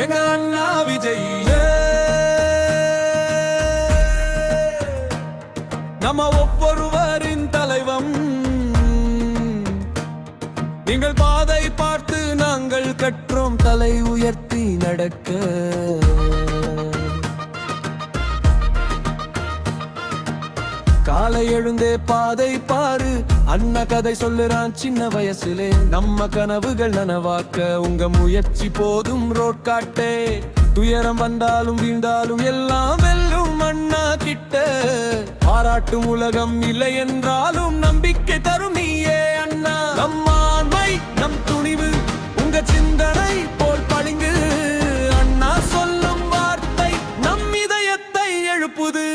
எங்க அண்ணா விஜய் நம்ம ஒவ்வொருவரின் தலைவம். நீங்கள் பாதை பார்த்து நாங்கள் கற்றோம் தலை உயர்த்தி நடக்க. காலை எழுந்தே பாதை பாரு, அண்ணா கதை சொல்லுறான் சின்ன வயசுலே. நம்ம கனவுகள் நனவாக்க உங்க முயற்சி போதும் ரோட் காட்டே. துயரம் வந்தாலும் வீழ்ந்தாலும் எல்லாம் வெல்லும் அண்ணா கிட்ட. பாராட்டும் உலகம் இல்லை என்றாலும் நம்பிக்கை தரும் நீயே அண்ணா. நம் ஆண்மை நம் துணிவு உங்க சிந்தனை போல் பளிங்கு. அண்ணா சொல்லும் வார்த்தை நம் இதயத்தை எழுப்புது.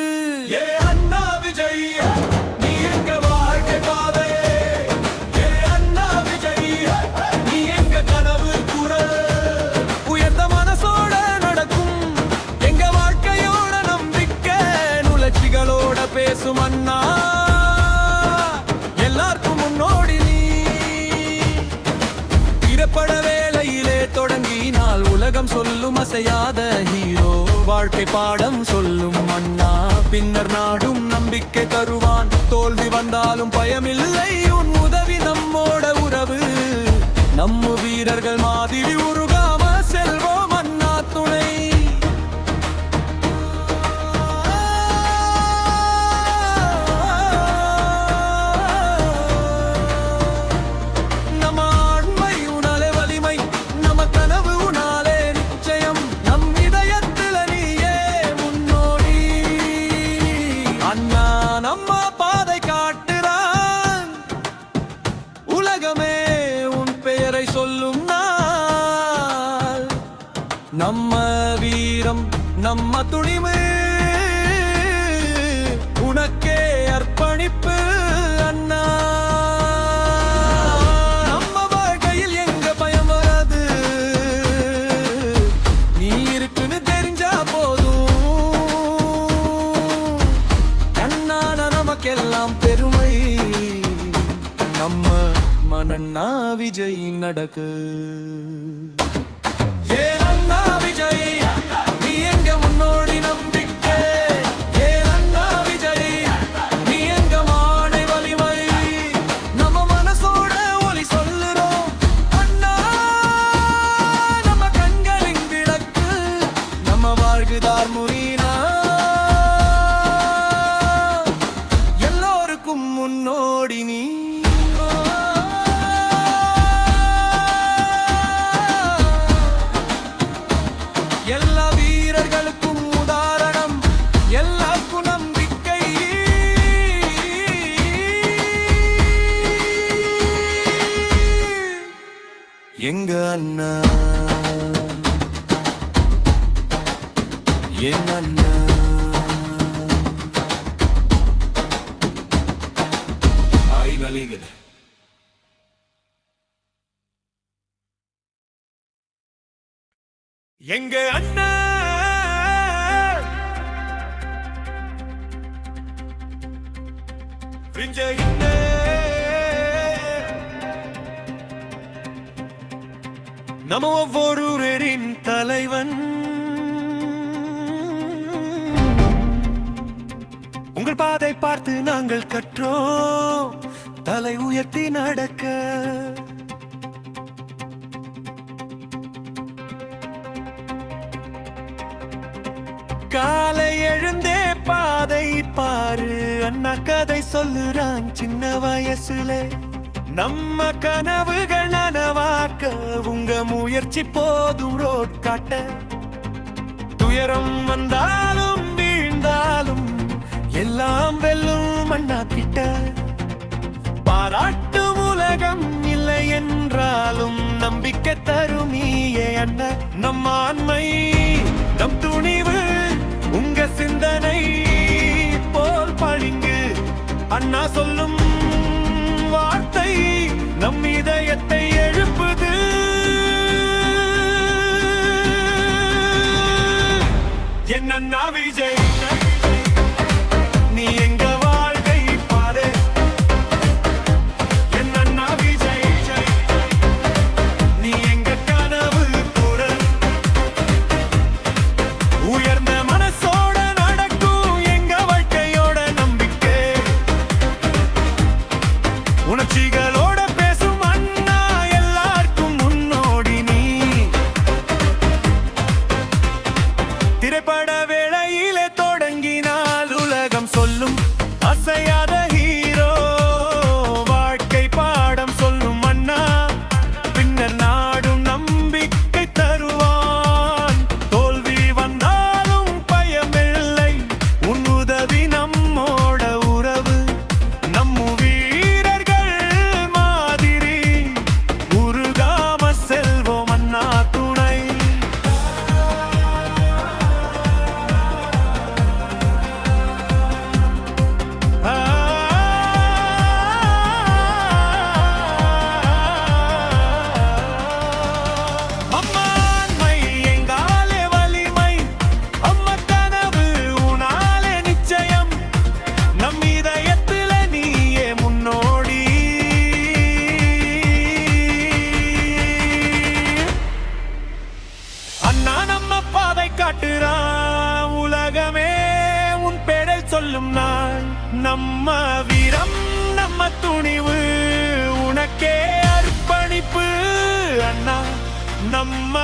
பேசும் அண்ணா எல்லாருக்கும் முன்னோடி நீ. திரைப்பட வேளையிலே தொடங்கினால் உலகம் சொல்லும் அசையாத ஹீரோ. வாழ்க்கை பாடம் சொல்லும் அண்ணா பின்னர் நாடும் நம்பிக்கை தருவான். தோல்வி வந்தாலும் பயமில்லை உன் உதவி நம்மோட உறவு. நம்ம வீரர்கள் மாதிரி உருகாம செல்வோம் அண்ணா துணை. நம்ம பாதை காட்டுறான் உலகமே உன் பெயரை சொல்லும் நாள். நம்ம வீரம் நம்ம துணிவு உனக்கே அர்ப்பணிப்பு அண்ணா. நம்ம வாழ்க்கையில் எங்க பயம் வராது, நீ இருக்குன்னு தெரிஞ்சா போதும். நமக்கெல்லாம் பெருமை நம்ம மனண்ணா விஜய் நடக்கு. ஏன் அண்ணா விஜய் நீ எங்க முன்னோடி நம்பிக்கை. ஏன் அண்ணா விஜய் நீ எங்க மானை வலிமை. நம்ம மனசோட ஒலி சொல்லுறோம் அண்ணா. நம்ம கண்களின் விளக்கு நம்ம வாழ்குதார் முறினா. முன்னோடி நீ. எல்லா வீரர்களுக்கும் உதாரணம், எல்லாருக்கும் நம்பிக்கை. எங்க அண்ணா என் அண்ணா. எங்க அண்ணா விஜய் நம்ம ஒவ்வொருவரின் தலைவன். உங்கள் பாதை பார்த்து நாங்கள் கற்றோம் தலை உயர்த்தி நடக்க. காலை எழுந்தே பாதை பாரு, அண்ணா கதை சொல்லுறான் சின்ன வயசுல. நம்ம கனவுகள் நனவாக்க உங்க முயற்சி போதும் ரோட் காட்ட. துயரம் வந்தாலும் வீழ்ந்தாலும் எல்லாம் வெல்லும் அண்ணா கிட்ட. பாராட்டும் உலகம் இல்லை என்றாலும் நம்பிக்கை தரும் நீயே அண்ணா. நம் ஆண்மை நம் துணிவு உங்க சிந்தனை போல் பளிங்கு. அண்ணா சொல்லும் வார்த்தை நம் இதயத்தை எழுப்புது. என் அண்ணா விஜய் நீ எங்க வாழ்க்கை பாரு. என் அண்ணா விஜய் நம்ம வீரம் நம்ம துணிவு உனக்கே அர்ப்பணிப்பு அண்ணா நம்ம